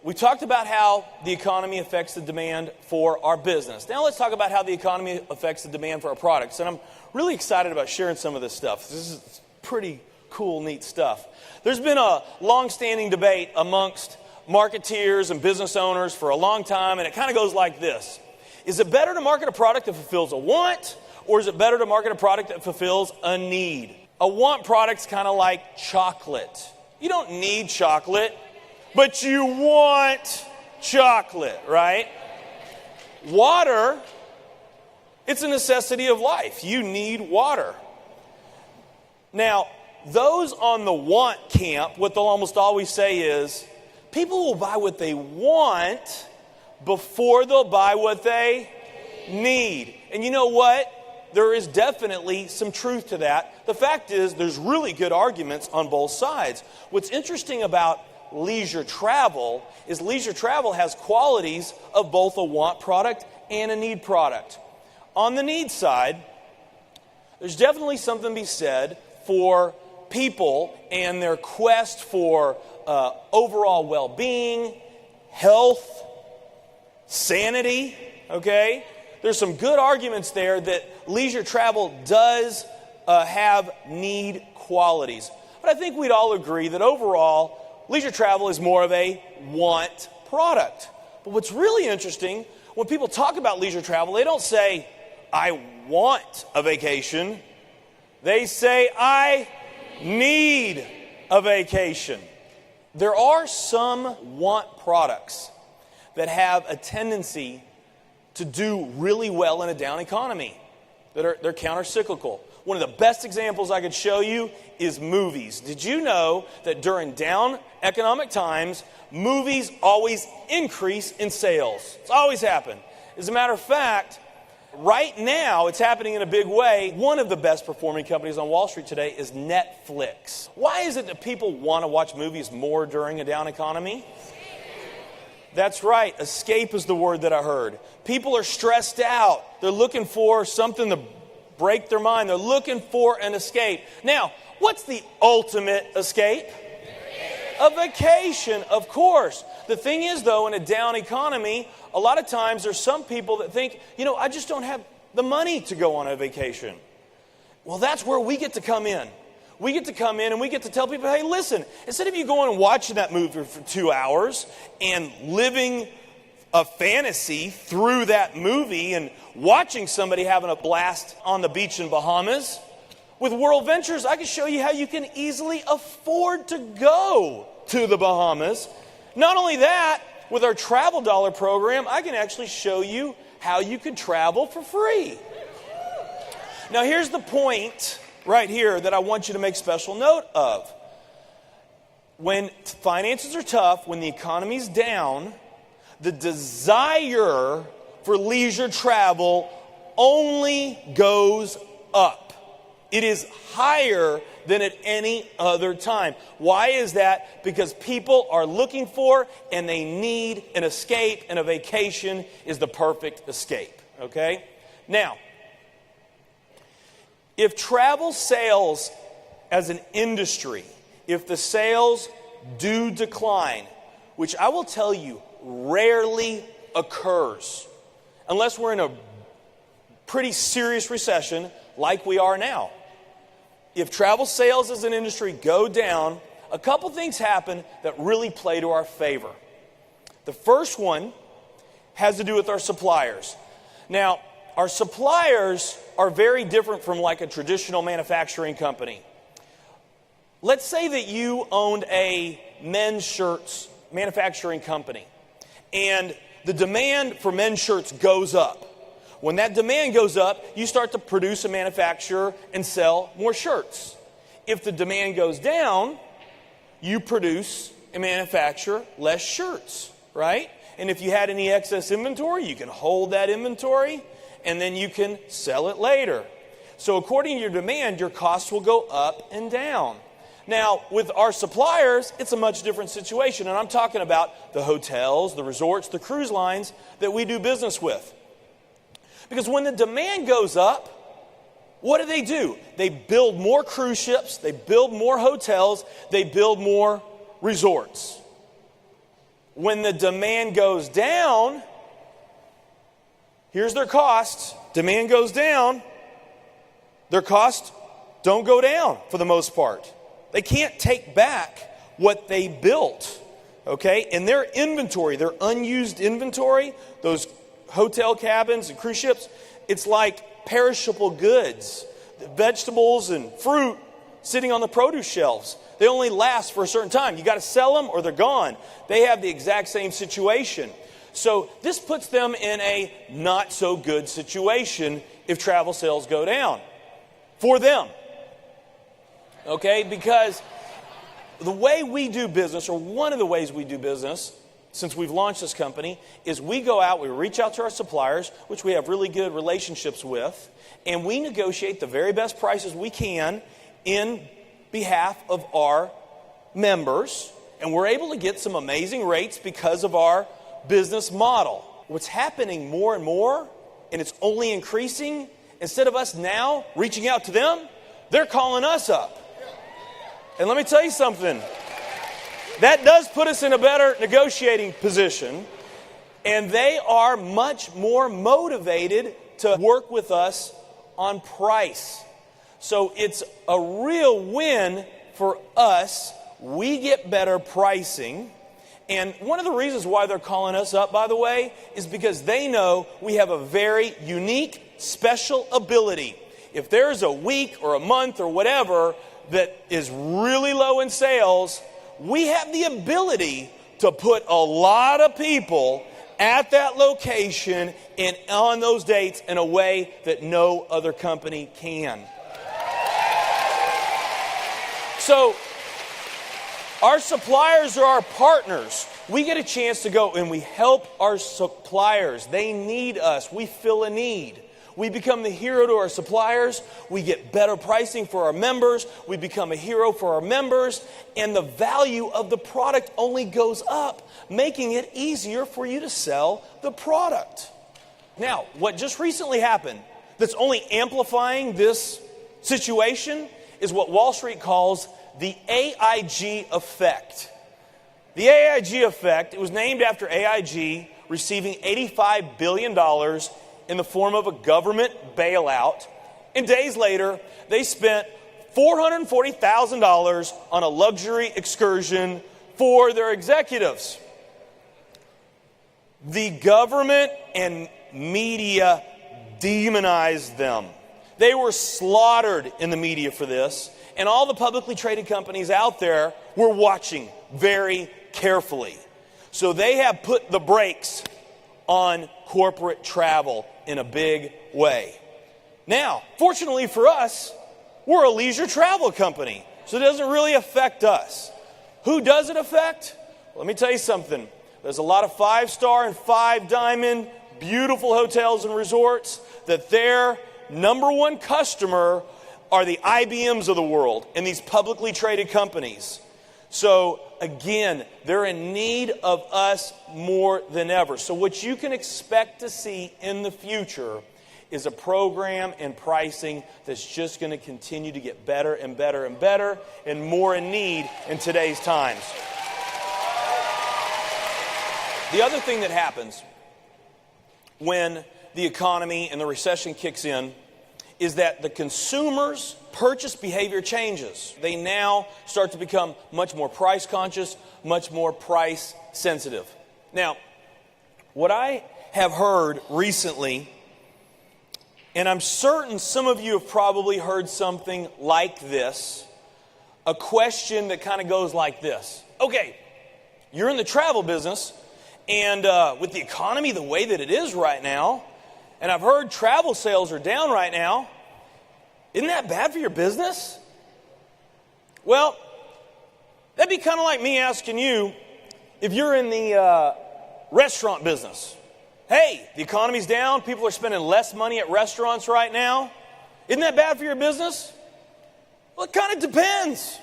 We talked about how the economy affects the demand for our business. Now let's talk about how the economy affects the demand for our products. And I'm really excited about sharing some of this stuff. This is pretty cool, neat stuff. There's been a long-standing debate amongst marketeers and business owners for a long time, and it kind of goes like this. Is it better to market a product that fulfills a want, or is it better to market a product that fulfills a need? A want product's kind of like chocolate. You don't need chocolate, but you want chocolate, right? Water, it's a necessity of life. You need water. Now, those on the want camp, what they'll almost always say is, people will buy what they want before they'll buy what they need. And you know what? There is definitely some truth to that. The fact is, there's really good arguments on both sides. What's interesting about leisure travel is leisure travel has qualities of both a want product and a need product. On the need side, there's definitely something to be said for people and their quest for overall well-being, health, sanity, okay? There's some good arguments there that leisure travel does have need qualities. But I think we'd all agree that overall, leisure travel is more of a want product. But what's really interesting, when people talk about leisure travel, they don't say, I want a vacation. They say, I need a vacation. There are some want products that have a tendency to do really well in a down economy. They're counter-cyclical. One of the best examples I could show you is movies. Did you know that during down economic times, movies always increase in sales? It's always happened. As a matter of fact, right now, it's happening in a big way. One of the best performing companies on Wall Street today is Netflix. Why is it that people want to watch movies more during a down economy? That's right. Escape is the word that I heard. People are stressed out. They're looking for something to break their mind. They're looking for an escape. Now, what's the ultimate escape? A vacation, of course. The thing is, though, in a down economy, a lot of times there's some people that think, I just don't have the money to go on a vacation. Well, that's where we get to come in. We get to come in and we get to tell people, hey, listen, instead of you going and watching that movie for 2 hours and living a fantasy through that movie and watching somebody having a blast on the beach in Bahamas, with World Ventures, I can show you how you can easily afford to go to the Bahamas. Not only that, with our Travel Dollar program, I can actually show you how you can travel for free. Now, here's the point right here that I want you to make special note of. When finances are tough, when the economy's down, the desire for leisure travel only goes up. It is higher than at any other time. Why is that? Because people are looking for and they need an escape, and a vacation is the perfect escape. Okay? Now, if travel sales as an industry, if the sales do decline, which I will tell you rarely occurs, unless we're in a pretty serious recession like we are now. If travel sales as an industry go down, a couple things happen that really play to our favor. The first one has to do with our suppliers. Now, our suppliers are very different from like a traditional manufacturing company. Let's say that you owned a men's shirts manufacturing company, and the demand for men's shirts goes up. When that demand goes up, you start to produce and manufacture and sell more shirts. If the demand goes down, you produce and manufacture less shirts, right? And if you had any excess inventory, you can hold that inventory and then you can sell it later. So according to your demand, your costs will go up and down. Now, with our suppliers, it's a much different situation. And I'm talking about the hotels, the resorts, the cruise lines that we do business with. Because when the demand goes up, what do? They build more cruise ships, they build more hotels, they build more resorts. When the demand goes down, here's their costs. Demand goes down. Their costs don't go down for the most part. They can't take back what they built, okay? And their inventory, their unused inventory, those hotel cabins and cruise ships, it's like perishable goods, vegetables and fruit sitting on the produce shelves. They only last for a certain time. You got to sell them or they're gone. They have the exact same situation. So this puts them in a not so good situation if travel sales go down for them. Okay, because the way we do business, or one of the ways we do business since we've launched this company, is we go out, we reach out to our suppliers, which we have really good relationships with, and we negotiate the very best prices we can in behalf of our members, and we're able to get some amazing rates because of our business model. What's happening more and more, and it's only increasing, instead of us now reaching out to them, they're calling us up. And let me tell you something, that does put us in a better negotiating position, and they are much more motivated to work with us on price. So it's a real win for us. We get better pricing. And one of the reasons why they're calling us up, by the way, is because they know we have a very unique, special ability. If there's a week or a month or whatever that is really low in sales, we have the ability to put a lot of people at that location and on those dates in a way that no other company can. So our suppliers are our partners. We get a chance to go and we help our suppliers. They need us. We fill a need. We become the hero to our suppliers. We get better pricing for our members. We become a hero for our members. And the value of the product only goes up, making it easier for you to sell the product. Now, what just recently happened that's only amplifying this situation is what Wall Street calls the AIG effect. The AIG effect, it was named after AIG receiving $85 billion in the form of a government bailout. And days later, they spent $440,000 on a luxury excursion for their executives. The government and media demonized them. They were slaughtered in the media for this, and all the publicly traded companies out there were watching very carefully. So they have put the brakes on corporate travel in a big way. Now, fortunately for us, we're a leisure travel company, so it doesn't really affect us. Who does it affect? Let me tell you something. There's a lot of 5-star and 5-diamond beautiful hotels and resorts that their number one customer are the IBMs of the world and these publicly traded companies. So again, they're in need of us more than ever. So what you can expect to see in the future is a program and pricing that's just going to continue to get better and better and better and more in need in today's times. The other thing that happens when the economy and the recession kicks in is that the consumer's purchase behavior changes. They now start to become much more price conscious, much more price sensitive. Now, what I have heard recently, and I'm certain some of you have probably heard something like this, a question that kind of goes like this. Okay, you're in the travel business, and with the economy the way that it is right now, and I've heard travel sales are down right now. Isn't that bad for your business? Well, that'd be kind of like me asking you if you're in the restaurant business. Hey, the economy's down. People are spending less money at restaurants right now. Isn't that bad for your business? Well, it kind of depends.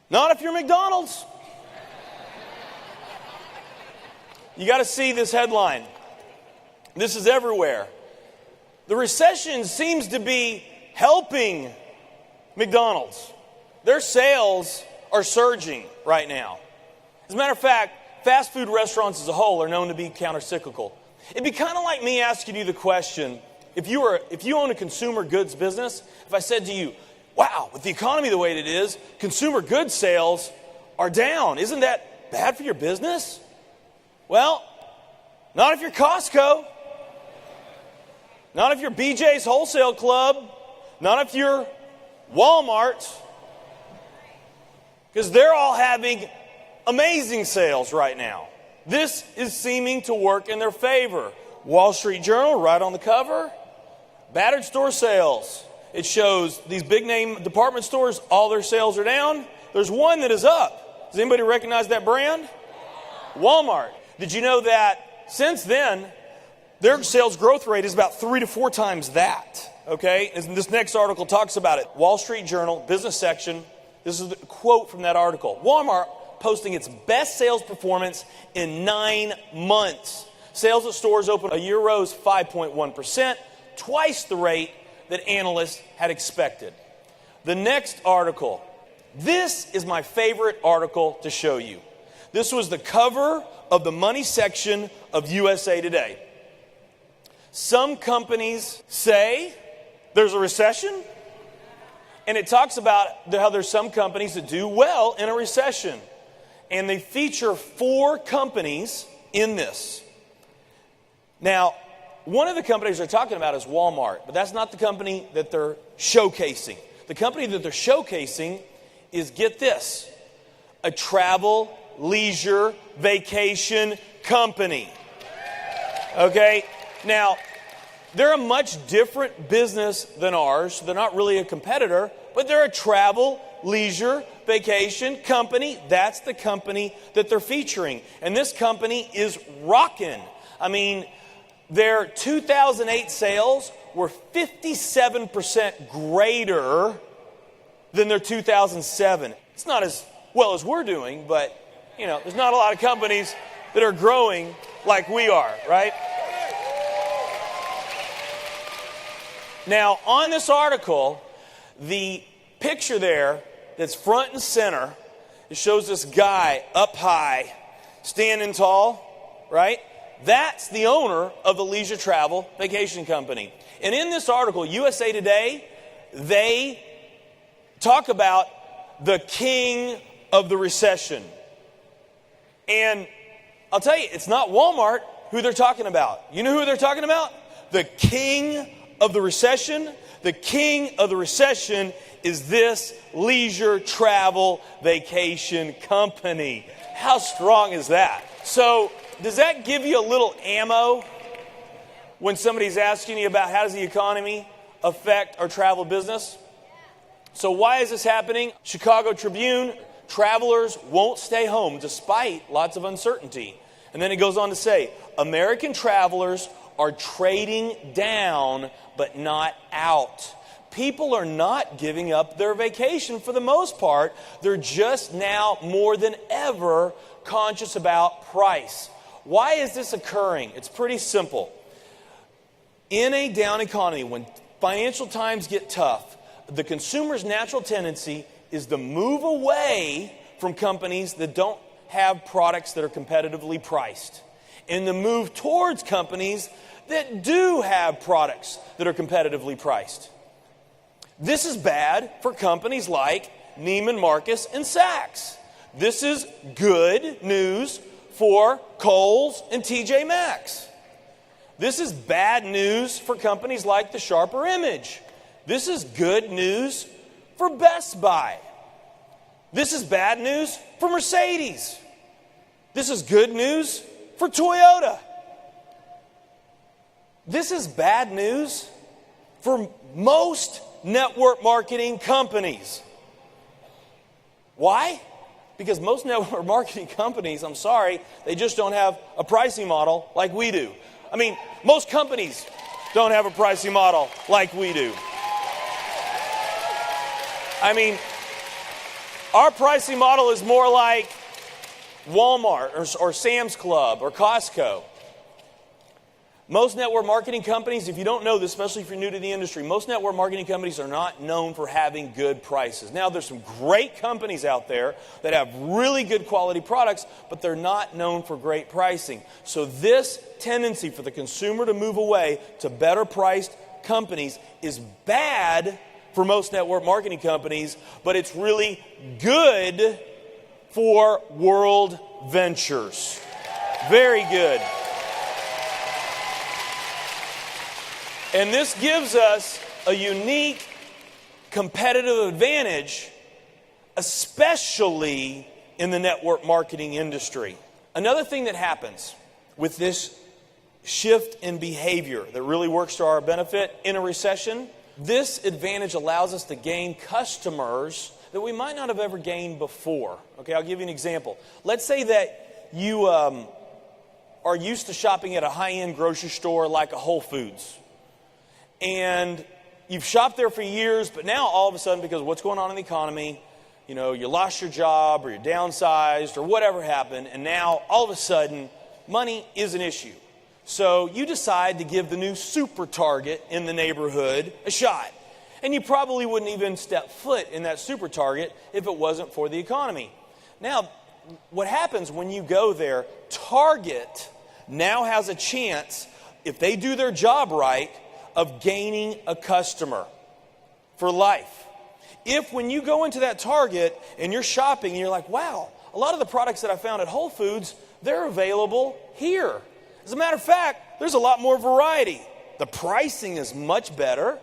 Not if you're McDonald's. You got to see this headline. This is everywhere. The recession seems to be helping McDonald's. Their sales are surging right now. As a matter of fact, fast food restaurants as a whole are known to be countercyclical. It'd be kind of like me asking you the question, if you own a consumer goods business, if I said to you, wow, with the economy the way it is, consumer goods sales are down. Isn't that bad for your business? Well, not if you're Costco. Not if you're BJ's Wholesale Club. Not if you're Walmart. Because they're all having amazing sales right now. This is seeming to work in their favor. Wall Street Journal, right on the cover. Battered store sales. It shows these big name department stores, all their sales are down. There's one that is up. Does anybody recognize that brand? Walmart. Did you know that since then, their sales growth rate is about 3 to 4 times that? Okay? And this next article talks about it. Wall Street Journal, business section. This is the quote from that article. Walmart posting its best sales performance in 9 months. Sales at stores open a year rose 5.1%, twice the rate that analysts had expected. The next article. This is my favorite article to show you. This was the cover of the money section of USA Today. Some companies say there's a recession, and it talks about how there's some companies that do well in a recession. And they feature 4 companies in this. Now, one of the companies they're talking about is Walmart, but that's not the company that they're showcasing. The company that they're showcasing is, get this, a travel, leisure, vacation company. Okay? Now, they're a much different business than ours. They're not really a competitor, but they're a travel, leisure, vacation company. That's the company that they're featuring. And this company is rocking. I mean, their 2008 sales were 57% greater than their 2007. It's not as well as we're doing, but, there's not a lot of companies that are growing like we are, right? Now, on this article, the picture there that's front and center, it shows this guy up high, standing tall, right? That's the owner of the leisure travel vacation company. And in this article, USA Today, they talk about the king of the recession. And I'll tell you, it's not Walmart who they're talking about. You know who they're talking about? The king of the recession. The king of the recession is this leisure travel vacation company. How strong is that? So, does that give you a little ammo when somebody's asking you about how does the economy affect our travel business? So why is this happening? Chicago Tribune, travelers won't stay home despite lots of uncertainty. And then it goes on to say, American travelers are trading down but not out. People are not giving up their vacation for the most part. They're just now more than ever conscious about price. Why is this occurring? It's pretty simple. In a down economy, when financial times get tough, the consumer's natural tendency is to move away from companies that don't have products that are competitively priced, and to move towards companies that do have products that are competitively priced. This is bad for companies like Neiman Marcus and Saks. This is good news for Kohl's and TJ Maxx. This is bad news for companies like the Sharper Image. This is good news for Best Buy. This is bad news for Mercedes. This is good news for Toyota. This is bad news for most network marketing companies. Why? Because most network marketing companies, I'm sorry, they just don't have a pricing model like we do. I mean, most companies don't have a pricing model like we do. I mean, our pricing model is more like Walmart or Sam's Club or Costco. Most network marketing companies, if you don't know this, especially if you're new to the industry, most network marketing companies are not known for having good prices. Now, there's some great companies out there that have really good quality products, but they're not known for great pricing. So this tendency for the consumer to move away to better priced companies is bad for most network marketing companies, but it's really good for World Ventures. Very good. And this gives us a unique competitive advantage, especially in the network marketing industry. Another thing that happens with this shift in behavior that really works to our benefit in a recession, this advantage allows us to gain customers that we might not have ever gained before. Okay, I'll give you an example. Let's say that you are used to shopping at a high-end grocery store like a Whole Foods. And you've shopped there for years, but now all of a sudden, because of what's going on in the economy, you know, you lost your job or you're downsized or whatever happened, and now all of a sudden, money is an issue. So you decide to give the new Super Target in the neighborhood a shot. And you probably wouldn't even step foot in that Super Target if it wasn't for the economy. Now, what happens when you go there, Target now has a chance, if they do their job right, of gaining a customer for life. If when you go into that Target and you're shopping and you're like, wow, a lot of the products that I found at Whole Foods, they're available here. As a matter of fact, there's a lot more variety. The pricing is much better.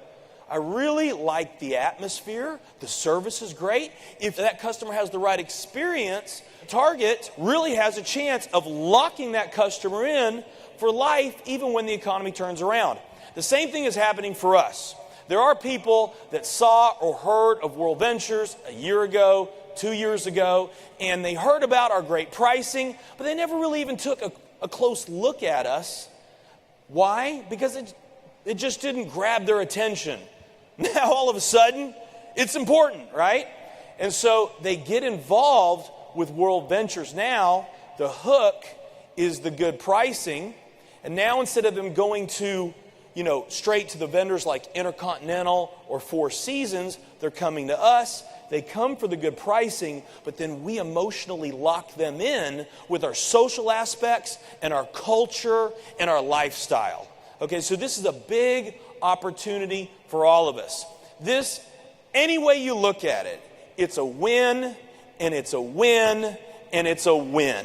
I really like the atmosphere. The service is great. If that customer has the right experience, Target really has a chance of locking that customer in for life, even when the economy turns around. The same thing is happening for us. There are people that saw or heard of World Ventures a year ago, 2 years ago, and they heard about our great pricing, but they never really even took a close look at us. Why? Because it just didn't grab their attention. Now, all of a sudden, it's important, right? And so they get involved with World Ventures now. The hook is the good pricing. And now instead of them going to straight to the vendors like Intercontinental or Four Seasons, they're coming to us. They come for the good pricing, but then we emotionally lock them in with our social aspects and our culture and our lifestyle. Okay, so this is a big opportunity for all of us. This, any way you look at it, it's a win, and it's a win, and it's a win.